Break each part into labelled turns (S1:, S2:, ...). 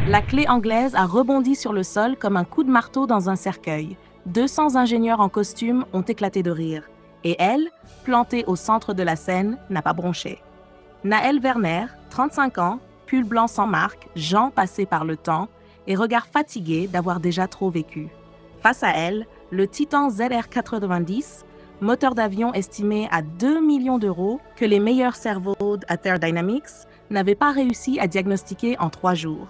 S1: La clé anglaise a rebondi sur le sol comme un coup de marteau dans un cercueil. 200 ingénieurs en costume ont éclaté de rire. Et elle, plantée au centre de la scène, n'a pas bronché. Naël Werner, 35 ans, pull blanc sans marque, Jean passé par le temps et regard fatigué d'avoir déjà trop vécu. Face à elle, le Titan ZR90, moteur d'avion estimé à 2 millions d'euros que les meilleurs cerveaux à Aether Dynamics n'avaient pas réussi à diagnostiquer en 3 jours.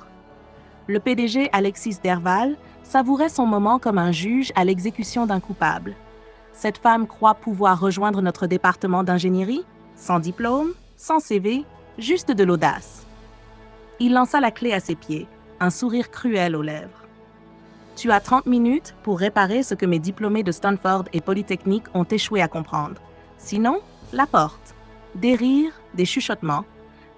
S1: Le PDG Alexis Derval savourait son moment comme un juge à l'exécution d'un coupable. Cette femme croit pouvoir rejoindre notre département d'ingénierie, sans diplôme, sans CV, juste de l'audace. Il lança la clé à ses pieds, un sourire cruel aux lèvres. Tu as 30 minutes pour réparer ce que mes diplômés de Stanford et Polytechnique ont échoué à comprendre. Sinon, la porte. Des rires, des chuchotements,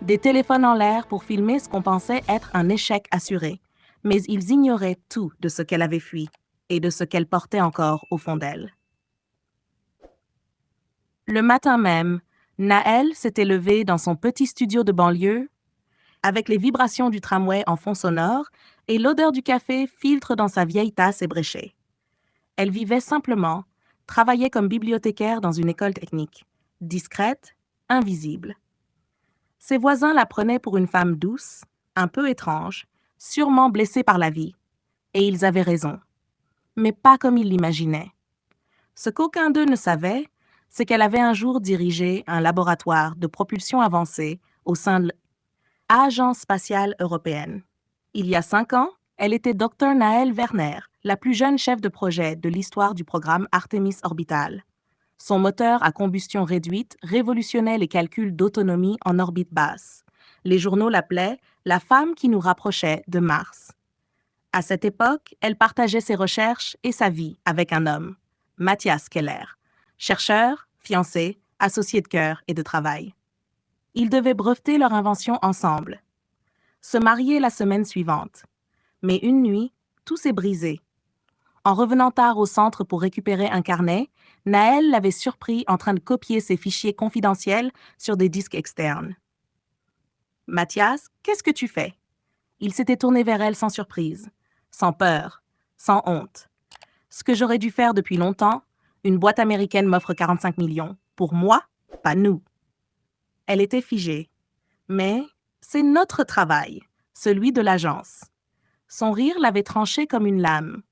S1: des téléphones en l'air pour filmer ce qu'on pensait être un échec assuré. Mais ils ignoraient tout de ce qu'elle avait fui et de ce qu'elle portait encore au fond d'elle. Le matin même, Naël s'était levée dans son petit studio de banlieue, avec les vibrations du tramway en fond sonore et l'odeur du café filtre dans sa vieille tasse ébréchée. Elle vivait simplement, travaillait comme bibliothécaire dans une école technique, discrète, invisible. Ses voisins la prenaient pour une femme douce, un peu étrange, sûrement blessée par la vie. Et ils avaient raison. Mais pas comme ils l'imaginaient. Ce qu'aucun d'eux ne savait, c'est qu'elle avait un jour dirigé un laboratoire de propulsion avancée au sein de l'Agence spatiale européenne. Il y a 5 ans, elle était Dr Naël Werner, la plus jeune chef de projet de l'histoire du programme Artemis Orbital. Son moteur à combustion réduite révolutionnait les calculs d'autonomie en orbite basse. Les journaux l'appelaient « la femme qui nous rapprochait de Mars ». À cette époque, elle partageait ses recherches et sa vie avec un homme, Matthias Keller, chercheur, fiancé, associé de cœur et de travail. Ils devaient breveter leur invention ensemble. Se marier la semaine suivante. Mais une nuit, tout s'est brisé. En revenant tard au centre pour récupérer un carnet, Naël l'avait surpris en train de copier ses fichiers confidentiels sur des disques externes. « Mathias, qu'est-ce que tu fais ?» Il s'était tourné vers elle sans surprise, sans peur, sans honte. Ce que j'aurais dû faire depuis longtemps, une boîte américaine m'offre 45 millions. Pour moi, pas nous. Elle était figée. Mais c'est notre travail, celui de l'agence. Son rire l'avait tranché comme une lame.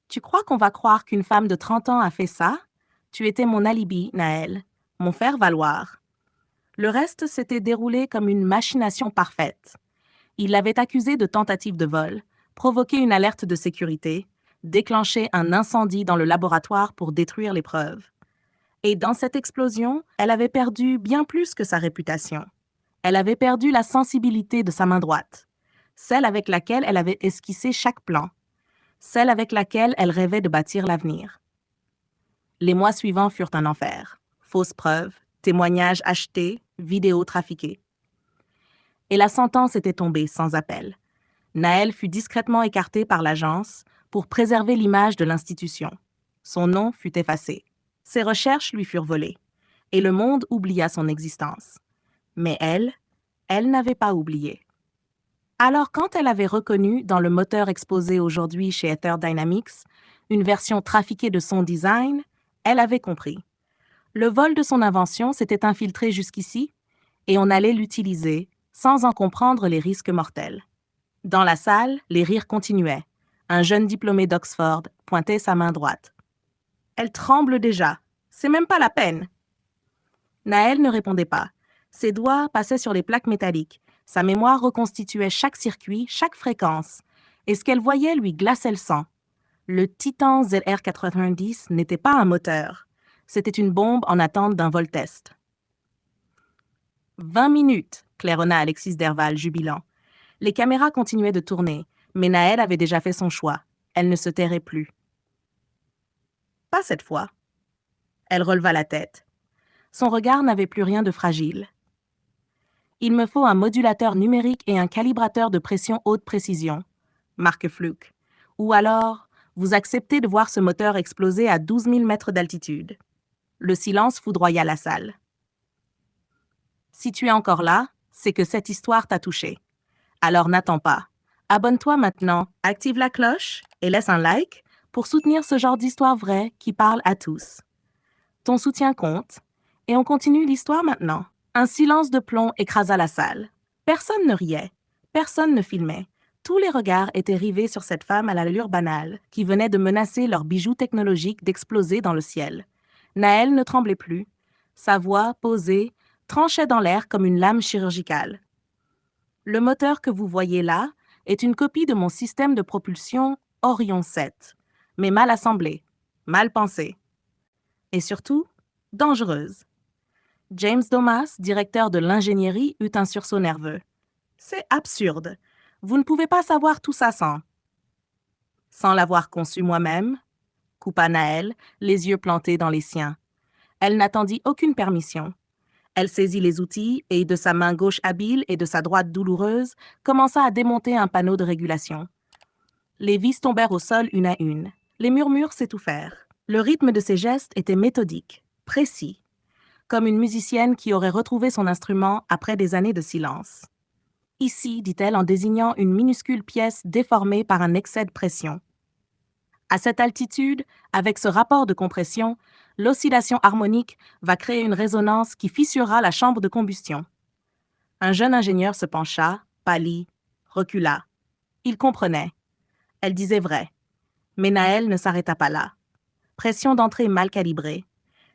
S1: Tu crois qu'on va croire qu'une femme de 30 ans a fait ça? Tu étais mon alibi, Naël, mon faire-valoir. Le reste s'était déroulé comme une machination parfaite. Il l'avait accusée de tentative de vol, provoqué une alerte de sécurité, déclenché un incendie dans le laboratoire pour détruire les preuves. Et dans cette explosion, elle avait perdu bien plus que sa réputation. Elle avait perdu la sensibilité de sa main droite, celle avec laquelle elle avait esquissé chaque plan, celle avec laquelle elle rêvait de bâtir l'avenir. Les mois suivants furent un enfer. Fausses preuves, témoignages achetés, vidéos trafiquées. Et la sentence était tombée sans appel. Naël fut discrètement écarté par l'agence pour préserver l'image de l'institution. Son nom fut effacé. Ses recherches lui furent volées. Et le monde oublia son existence. Mais elle n'avait pas oublié. Alors quand elle avait reconnu dans le moteur exposé aujourd'hui chez Aether Dynamics une version trafiquée de son design, elle avait compris. Le vol de son invention s'était infiltré jusqu'ici et on allait l'utiliser sans en comprendre les risques mortels. Dans la salle, les rires continuaient. Un jeune diplômé d'Oxford pointait sa main droite. « Elle tremble déjà. C'est même pas la peine. » Naël ne répondait pas. Ses doigts passaient sur les plaques métalliques. Sa mémoire reconstituait chaque circuit, chaque fréquence. Et ce qu'elle voyait lui glaçait le sang. Le Titan ZR90 n'était pas un moteur. C'était une bombe en attente d'un vol-test. 20 minutes, claironna Alexis Derval, jubilant. Les caméras continuaient de tourner, mais Naël avait déjà fait son choix. Elle ne se tairait plus. Pas cette fois. Elle releva la tête. Son regard n'avait plus rien de fragile. Il me faut un modulateur numérique et un calibrateur de pression haute précision, marque Fluke. Ou alors, vous acceptez de voir ce moteur exploser à 12 000 mètres d'altitude. Le silence foudroya la salle. Si tu es encore là, c'est que cette histoire t'a touché. Alors n'attends pas. Abonne-toi maintenant, active la cloche et laisse un like pour soutenir ce genre d'histoire vraie qui parle à tous. Ton soutien compte et on continue l'histoire maintenant. Un silence de plomb écrasa la salle. Personne ne riait, personne ne filmait. Tous les regards étaient rivés sur cette femme à l'allure banale qui venait de menacer leurs bijoux technologiques d'exploser dans le ciel. Naël ne tremblait plus. Sa voix, posée, tranchait dans l'air comme une lame chirurgicale. Le moteur que vous voyez là est une copie de mon système de propulsion Orion 7, mais mal assemblée, mal pensée et surtout dangereuse. James Domas, directeur de l'ingénierie, eut un sursaut nerveux. C'est absurde. Vous ne pouvez pas savoir tout ça sans l'avoir conçu moi-même, coupa Naël, les yeux plantés dans les siens. Elle n'attendit aucune permission. Elle saisit les outils et, de sa main gauche habile et de sa droite douloureuse, commença à démonter un panneau de régulation. Les vis tombèrent au sol une à une. Les murmures s'étouffèrent. Le rythme de ses gestes était méthodique, précis, comme une musicienne qui aurait retrouvé son instrument après des années de silence. Ici, dit-elle en désignant une minuscule pièce déformée par un excès de pression. À cette altitude, avec ce rapport de compression, l'oscillation harmonique va créer une résonance qui fissurera la chambre de combustion. Un jeune ingénieur se pencha, pâlit, recula. Il comprenait. Elle disait vrai. Mais Naël ne s'arrêta pas là. Pression d'entrée mal calibrée,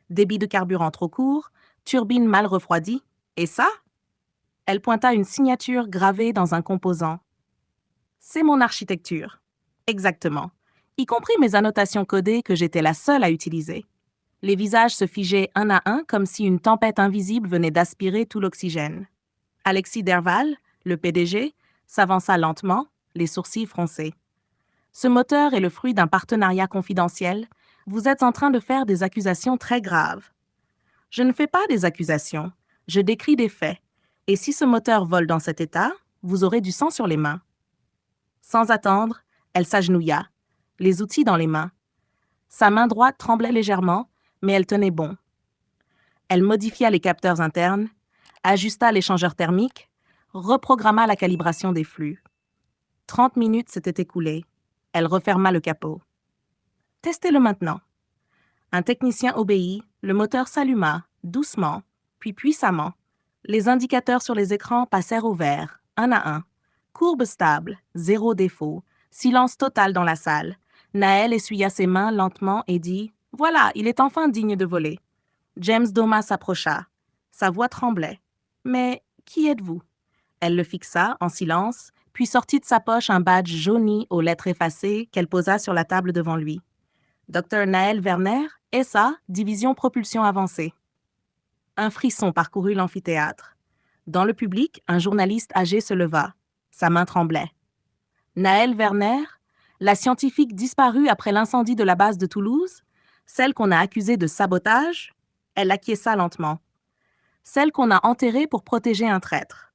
S1: débit de carburant trop court, turbine mal refroidie, et ça? Elle pointa une signature gravée dans un composant. C'est mon architecture. Exactement. Y compris mes annotations codées que j'étais la seule à utiliser. Les visages se figeaient un à un comme si une tempête invisible venait d'aspirer tout l'oxygène. Alexis Derval, le PDG, s'avança lentement, les sourcils froncés. Ce moteur est le fruit d'un partenariat confidentiel. Vous êtes en train de faire des accusations très graves. Je ne fais pas des accusations, je décris des faits. Et si ce moteur vole dans cet état, vous aurez du sang sur les mains. Sans attendre, elle s'agenouilla, les outils dans les mains. Sa main droite tremblait légèrement, mais elle tenait bon. Elle modifia les capteurs internes, ajusta l'échangeur thermique, reprogramma la calibration des flux. 30 minutes s'étaient écoulées. Elle referma le capot. Testez-le maintenant. Un technicien obéit, le moteur s'alluma, doucement, puis puissamment. Les indicateurs sur les écrans passèrent au vert, un à un. Courbe stable, zéro défaut, silence total dans la salle. Naël essuya ses mains lentement et dit « Voilà, il est enfin digne de voler. » James Domas s'approcha. Sa voix tremblait. « Mais qui êtes-vous » Elle le fixa, en silence, puis sortit de sa poche un badge jauni aux lettres effacées qu'elle posa sur la table devant lui. Dr Naël Werner, SA, division propulsion avancée. Un frisson parcourut l'amphithéâtre. Dans le public, un journaliste âgé se leva. Sa main tremblait. Naël Werner, la scientifique disparue après l'incendie de la base de Toulouse, celle qu'on a accusée de sabotage, elle acquiesça lentement. Celle qu'on a enterrée pour protéger un traître.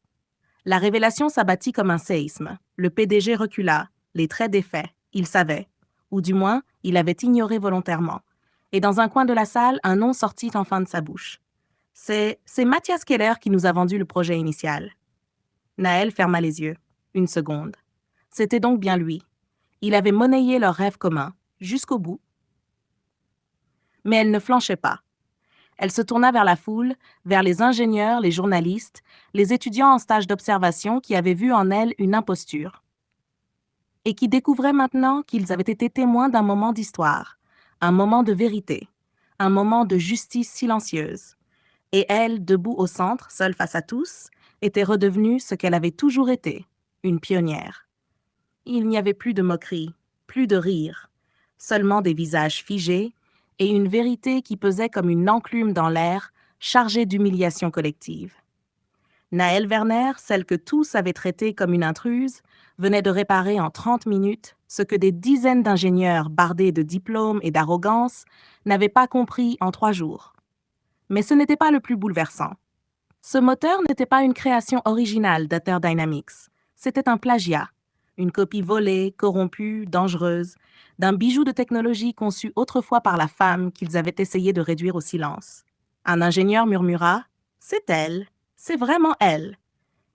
S1: La révélation s'abattit comme un séisme. Le PDG recula, les traits défaits. Il savait. Ou du moins, il avait ignoré volontairement. Et dans un coin de la salle, un nom sortit enfin de sa bouche. C'est Matthias Keller qui nous a vendu le projet initial. Naël ferma les yeux. Une seconde. C'était donc bien lui. Il avait monnayé leur rêve commun, jusqu'au bout. Mais elle ne flanchait pas. Elle se tourna vers la foule, vers les ingénieurs, les journalistes, les étudiants en stage d'observation qui avaient vu en elle une imposture. Et qui découvraient maintenant qu'ils avaient été témoins d'un moment d'histoire, un moment de vérité, un moment de justice silencieuse. Et elle, debout au centre, seule face à tous, était redevenue ce qu'elle avait toujours été, une pionnière. Il n'y avait plus de moquerie, plus de rire, seulement des visages figés et une vérité qui pesait comme une enclume dans l'air, chargée d'humiliation collective. Naël Werner, celle que tous avaient traitée comme une intruse, venait de réparer en 30 minutes ce que des dizaines d'ingénieurs bardés de diplômes et d'arrogance n'avaient pas compris en 3 jours. Mais ce n'était pas le plus bouleversant. Ce moteur n'était pas une création originale d'Ether Dynamics. C'était un plagiat, une copie volée, corrompue, dangereuse, d'un bijou de technologie conçu autrefois par la femme qu'ils avaient essayé de réduire au silence. Un ingénieur murmura « C'est elle, c'est vraiment elle ».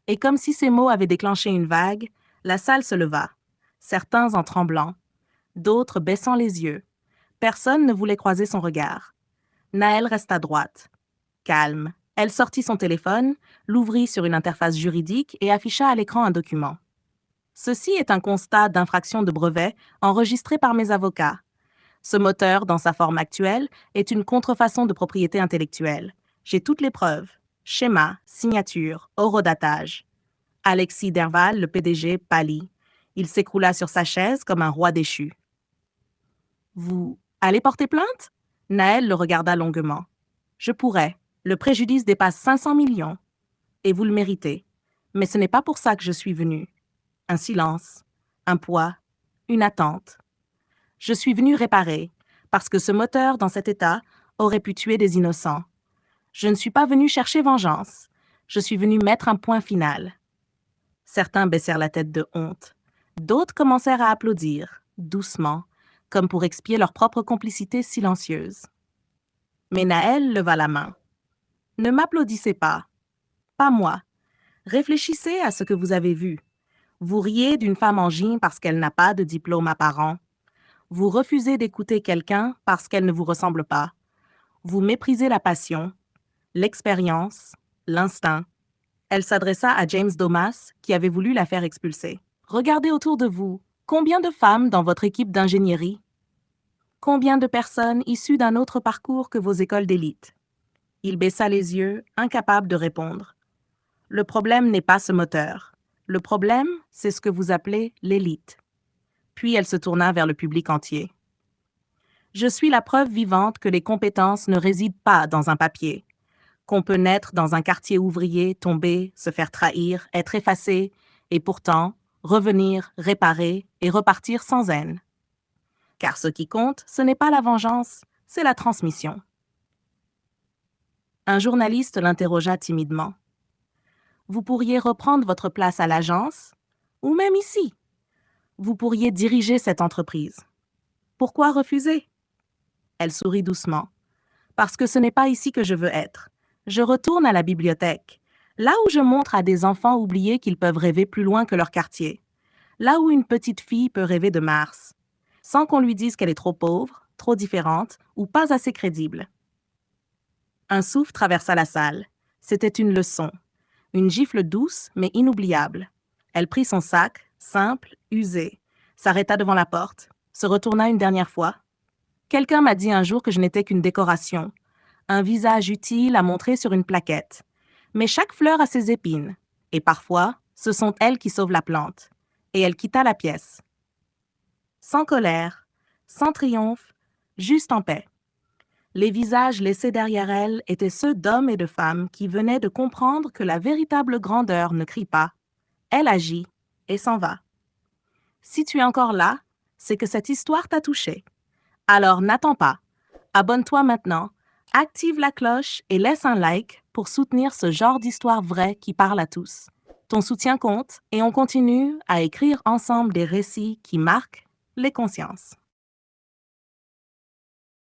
S1: Et comme si ces mots avaient déclenché une vague, La salle se leva, certains en tremblant, d'autres baissant les yeux. Personne ne voulait croiser son regard. Naël resta droite, calme. Elle sortit son téléphone, l'ouvrit sur une interface juridique et afficha à l'écran un document. Ceci est un constat d'infraction de brevet enregistré par mes avocats. Ce moteur, dans sa forme actuelle, est une contrefaçon de propriété intellectuelle. J'ai toutes les preuves. Schéma, signature, horodatage. Alexis Derval, le PDG, pâlit. Il s'écroula sur sa chaise comme un roi déchu. Vous allez porter plainte? Naël le regarda longuement. Je pourrais. Le préjudice dépasse 500 millions. Et vous le méritez. Mais ce n'est pas pour ça que je suis venu. Un silence, un poids, une attente. Je suis venu réparer, parce que ce moteur, dans cet état, aurait pu tuer des innocents. Je ne suis pas venu chercher vengeance. Je suis venu mettre un point final. Certains baissèrent la tête de honte. D'autres commencèrent à applaudir, doucement, comme pour expier leur propre complicité silencieuse. Mais Naël leva la main. Ne m'applaudissez pas. Pas moi. Réfléchissez à ce que vous avez vu. Vous riez d'une femme en jean parce qu'elle n'a pas de diplôme apparent. Vous refusez d'écouter quelqu'un parce qu'elle ne vous ressemble pas. Vous méprisez la passion, l'expérience, l'instinct. Elle s'adressa à James Domas, qui avait voulu la faire expulser. Regardez autour de vous. Combien de femmes dans votre équipe d'ingénierie? Combien de personnes issues d'un autre parcours que vos écoles d'élite? Il baissa les yeux, incapable de répondre. Le problème n'est pas ce moteur. Le problème, c'est ce que vous appelez l'élite. Puis elle se tourna vers le public entier. Je suis la preuve vivante que les compétences ne résident pas dans un papier, qu'on peut naître dans un quartier ouvrier, tomber, se faire trahir, être effacé, et pourtant revenir, réparer et repartir sans haine. Car ce qui compte, ce n'est pas la vengeance, c'est la transmission. Un journaliste l'interrogea timidement. Vous pourriez reprendre votre place à l'agence, ou même ici. Vous pourriez diriger cette entreprise. Pourquoi refuser? Elle sourit doucement. Parce que ce n'est pas ici que je veux être. Je retourne à la bibliothèque, là où je montre à des enfants oubliés qu'ils peuvent rêver plus loin que leur quartier. Là où une petite fille peut rêver de Mars, sans qu'on lui dise qu'elle est trop pauvre, trop différente ou pas assez crédible. Un souffle traversa la salle. C'était une leçon. Une gifle douce mais inoubliable. Elle prit son sac, simple, usé, s'arrêta devant la porte, se retourna une dernière fois. Quelqu'un m'a dit un jour que je n'étais qu'une décoration, un visage utile à montrer sur une plaquette. Mais chaque fleur a ses épines, et parfois, ce sont elles qui sauvent la plante. Et elle quitta la pièce. Sans colère, sans triomphe, juste en paix. Les visages laissés derrière elle étaient ceux d'hommes et de femmes qui venaient de comprendre que la véritable grandeur ne crie pas. Elle agit et s'en va. Si tu es encore là, c'est que cette histoire t'a touché. Alors n'attends pas. Abonne-toi maintenant, active la cloche et laisse un like pour soutenir ce genre d'histoire vraie qui parle à tous. Ton soutien compte et on continue à écrire ensemble des récits qui marquent les consciences.